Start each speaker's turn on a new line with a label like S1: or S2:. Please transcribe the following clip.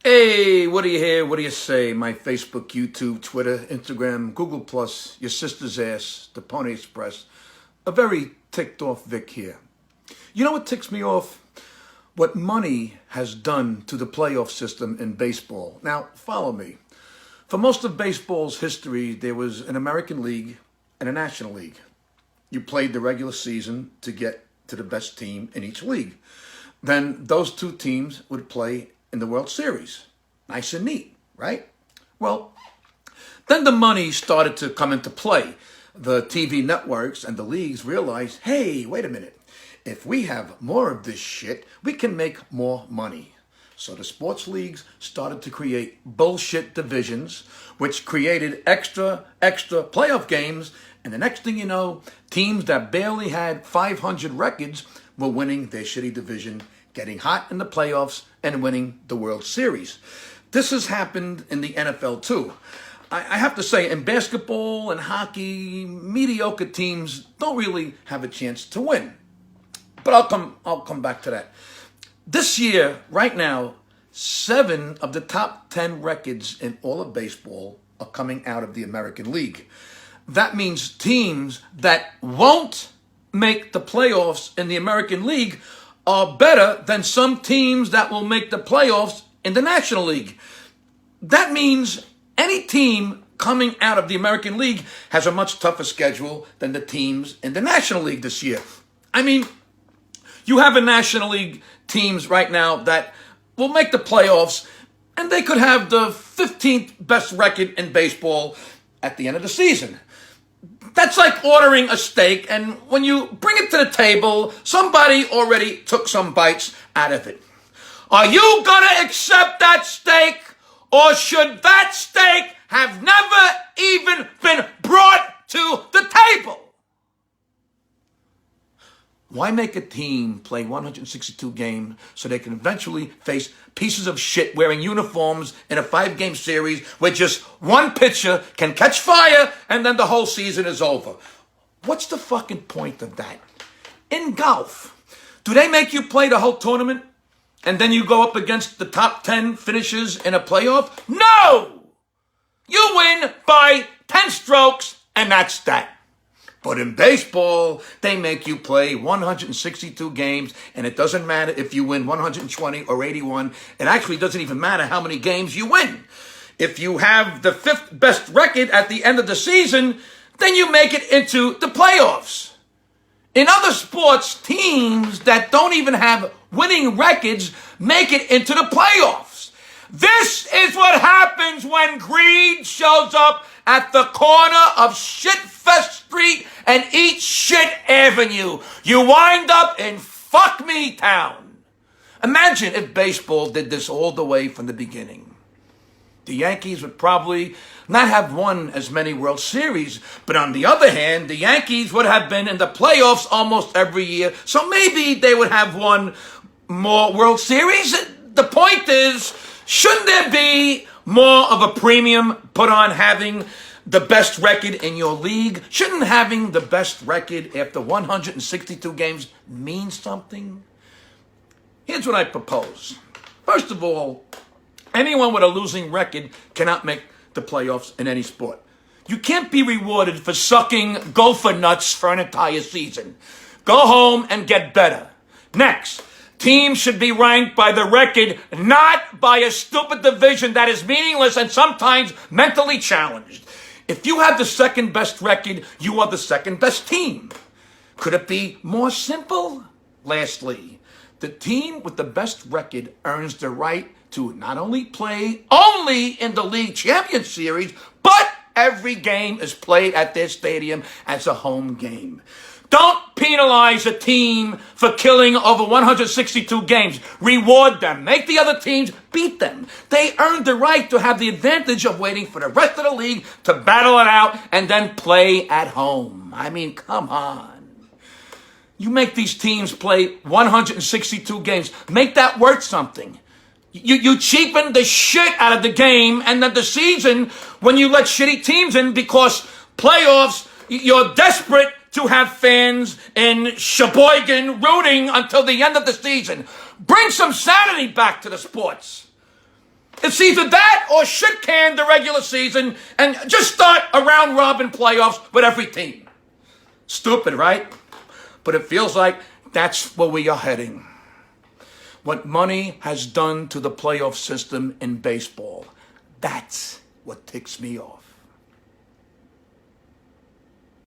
S1: Hey, what do you hear? What do you say? My Facebook, YouTube, Twitter, Instagram, Google Plus, your sister's ass, the Pony Express. A very ticked off Vic here. You know what ticks me off? What money has done to the playoff system in baseball. Now, follow me. For most of baseball's history, there was an American League and a National League. You played the regular season to get to the best team in each league. Then those two teams would play in the World Series. Nice and neat, right? Well, then the money started to come into play. The TV networks and the leagues realized, hey, wait a minute. If we have more of this shit, we can make more money. So the sports leagues started to create bullshit divisions, which created extra playoff games. And the next thing you know, teams that barely had 500 records were winning their shitty division, getting hot in the playoffs, and winning the World Series. This has happened in the NFL too. I have to say, in basketball and hockey, mediocre teams don't really have a chance to win. But I'll come back to that. This year, right now, 7 of the top 10 records in all of baseball are coming out of the American League. That means teams that won't make the playoffs in the American League are better than some teams that will make the playoffs in the National League. That means any team coming out of the American League has a much tougher schedule than the teams in the National League this year. I mean, you have a National League teams right now that will make the playoffs, and they could have the 15th best record in baseball at the end of the season. That's like ordering a steak, and when you bring it to the table, somebody already took some bites out of it. Are you gonna accept that steak, or should that steak have never even been brought to the table? Why make a team play 162 games so they can eventually face pieces of shit wearing uniforms in a 5-game series where just one pitcher can catch fire and then the whole season is over? What's the fucking point of that? In golf, do they make you play the whole tournament and then you go up against the top 10 finishers in a playoff? No! You win by 10 strokes and that's that. But in baseball, they make you play 162 games, and it doesn't matter if you win 120 or 81. It actually doesn't even matter how many games you win. If you have the 5th best record at the end of the season, then you make it into the playoffs. In other sports, teams that don't even have winning records make it into the playoffs. This is what happens when greed shows up at the corner of Shitfest Street and Eat Shit Avenue. You wind up in Fuck Me Town. Imagine if baseball did this all the way from the beginning. The Yankees would probably not have won as many World Series, but on the other hand, the Yankees would have been in the playoffs almost every year, so maybe they would have won more World Series. The point is, shouldn't there be more of a premium put on having the best record in your league? Shouldn't having the best record after 162 games mean something? Here's what I propose. First of all, anyone with a losing record cannot make the playoffs in any sport. You can't be rewarded for sucking gopher nuts for an entire season. Go home and get better. Next, teams should be ranked by the record, not by a stupid division that is meaningless and sometimes mentally challenged. If you have the 2nd best record, you are the 2nd best team. Could it be more simple? Lastly, the team with the best record earns the right to not only play only in the league champion series, but every game is played at their stadium as a home game. Don't penalize a team for killing over 162 games. Reward them. Make the other teams beat them. They earned the right to have the advantage of waiting for the rest of the league to battle it out and then play at home. I mean, come on. You make these teams play 162 games. Make that worth something. You cheapen the shit out of the game and then the season when you let shitty teams in because playoffs, you're desperate to have fans in Sheboygan rooting until the end of the season. Bring some sanity back to the sports. It's either that or shit can the regular season and just start a round robin playoffs with every team. Stupid, right? But it feels like that's where we are heading. What money has done to the playoff system in baseball, that's what ticks me off.